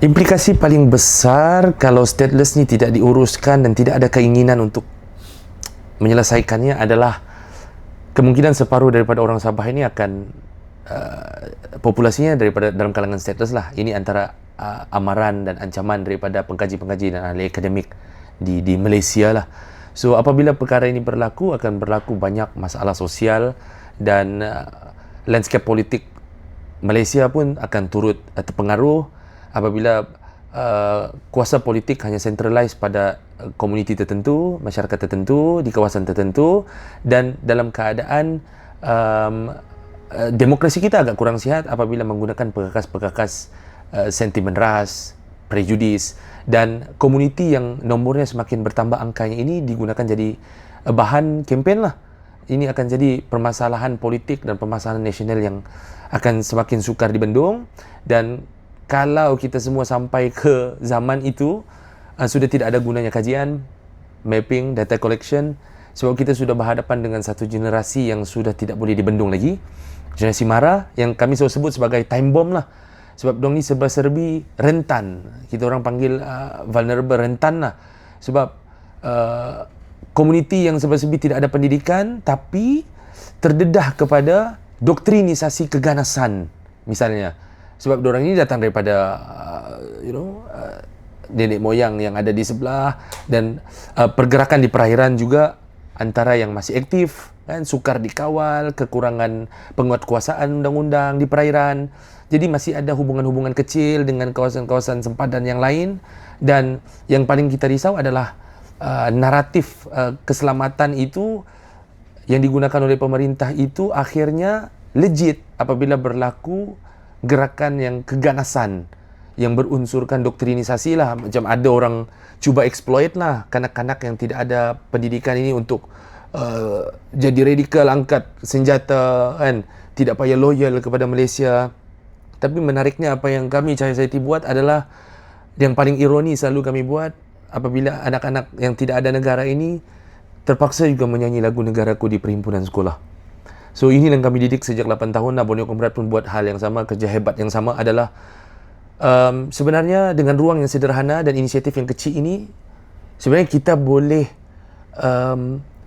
Implikasi paling besar kalau stateless ni tidak diuruskan dan tidak ada keinginan untuk menyelesaikannya adalah kemungkinan separuh daripada orang Sabah ini akan populasinya daripada dalam kalangan stateless lah. Ini antara amaran dan ancaman daripada pengkaji-pengkaji dan ahli akademik di Malaysia lah. So apabila perkara ini berlaku, akan berlaku banyak masalah sosial dan landscape politik Malaysia pun akan turut terpengaruh apabila kuasa politik hanya centralize pada komuniti tertentu, masyarakat tertentu, di kawasan tertentu, dan dalam keadaan demokrasi kita agak kurang sihat apabila menggunakan perkakas-perkakas sentimen ras, prejudis, dan komuniti yang nomornya semakin bertambah angkanya ini digunakan jadi bahan kempen lah. Ini akan jadi permasalahan politik dan permasalahan nasional yang akan semakin sukar dibendung. Dan kalau kita semua sampai ke zaman itu, sudah tidak ada gunanya kajian, mapping, data collection, sebab kita sudah berhadapan dengan satu generasi yang sudah tidak boleh dibendung lagi. Generasi marah yang kami selalu sebut sebagai time bomb lah. Sebab dong ni serba-serbi rentan. Kita orang panggil vulnerable, rentan lah. Sebab komuniti yang serba-serbi tidak ada pendidikan tapi terdedah kepada doktrinisasi keganasan misalnya. Sebab diorang ini datang daripada nenek moyang yang ada di sebelah, dan pergerakan di perairan juga antara yang masih aktif, kan, sukar dikawal, kekurangan penguatkuasaan undang-undang di perairan. Jadi masih ada hubungan-hubungan kecil dengan kawasan-kawasan sempadan yang lain, dan yang paling kita risau adalah naratif keselamatan itu yang digunakan oleh pemerintah itu akhirnya legit apabila berlaku gerakan yang keganasan yang berunsurkan doktrinisasi lah. Macam ada orang cuba exploit lah kanak-kanak yang tidak ada pendidikan ini untuk jadi radikal, angkat senjata, kan, tidak payah loyal kepada Malaysia. Tapi menariknya apa yang kami Cahaya Society buat adalah yang paling ironi selalu kami buat apabila anak-anak yang tidak ada negara ini terpaksa juga menyanyi lagu negaraku di perhimpunan sekolah. So ini yang kami didik sejak 8 tahun. Borneo Comrade pun buat hal yang sama. Kerja hebat yang sama adalah sebenarnya dengan ruang yang sederhana dan inisiatif yang kecil ini, sebenarnya kita boleh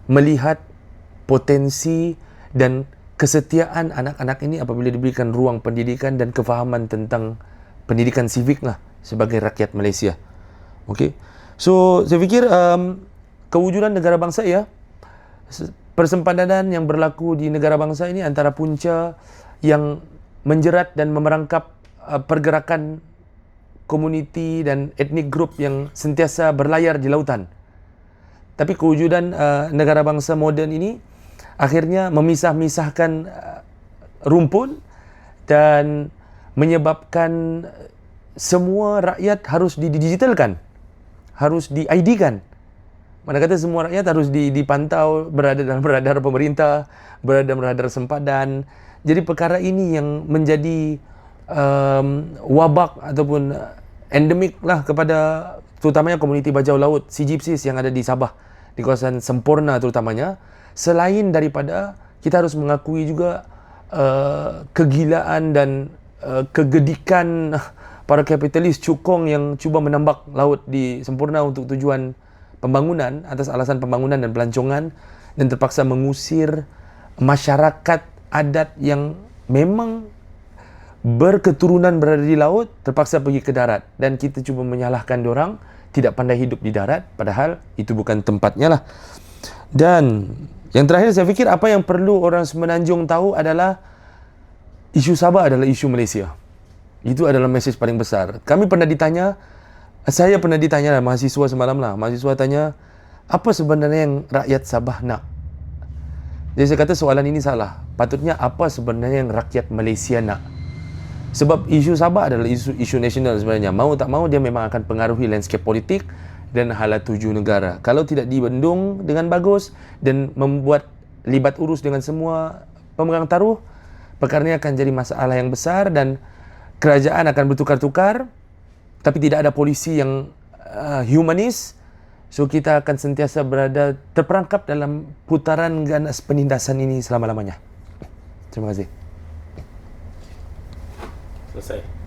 melihat potensi dan kesetiaan anak-anak ini apabila diberikan ruang pendidikan dan kefahaman tentang pendidikan sivik lah sebagai rakyat Malaysia. Okay. So saya fikir kewujudan negara bangsa ya, persempadanan yang berlaku di negara bangsa ini antara punca yang menjerat dan memerangkap pergerakan komuniti dan etnik grup yang sentiasa berlayar di lautan. Tapi kewujudan negara bangsa moden ini akhirnya memisah-misahkan rumpun dan menyebabkan semua rakyat harus didigitalkan, harus di-ID-kan. Mana kata semua rakyat harus dipantau, berada dalam radar pemerintah, berada dalam radar sempadan. Jadi perkara ini yang menjadi wabak ataupun endemik lah kepada terutamanya komuniti bajau laut, Sea Gypsies yang ada di Sabah, di kawasan Semporna terutamanya. Selain daripada kita harus mengakui juga kegilaan dan kegedikan para kapitalis cukong yang cuba menambak laut di Semporna untuk tujuan pembangunan, atas alasan pembangunan dan pelancongan, dan terpaksa mengusir masyarakat adat yang memang berketurunan berada di laut, terpaksa pergi ke darat. Dan kita cuba menyalahkan diorang tidak pandai hidup di darat, padahal itu bukan tempatnya lah. Dan yang terakhir saya fikir apa yang perlu orang Semenanjung tahu adalah isu Sabah adalah isu Malaysia. Itu adalah mesej paling besar. Saya pernah ditanya mahasiswa semalam lah. Mahasiswa tanya, apa sebenarnya yang rakyat Sabah nak? Jadi saya kata soalan ini salah. Patutnya apa sebenarnya yang rakyat Malaysia nak? Sebab isu Sabah adalah isu nasional sebenarnya. Mau tak mau dia memang akan pengaruhi landscape politik dan hala tuju negara. Kalau tidak dibendung dengan bagus dan membuat libat urus dengan semua pemegang taruh, perkara ini akan jadi masalah yang besar dan kerajaan akan bertukar-tukar, tapi tidak ada polisi yang humanis. So kita akan sentiasa berada terperangkap dalam putaran ganas penindasan ini selama-lamanya. Terima kasih. Selesai.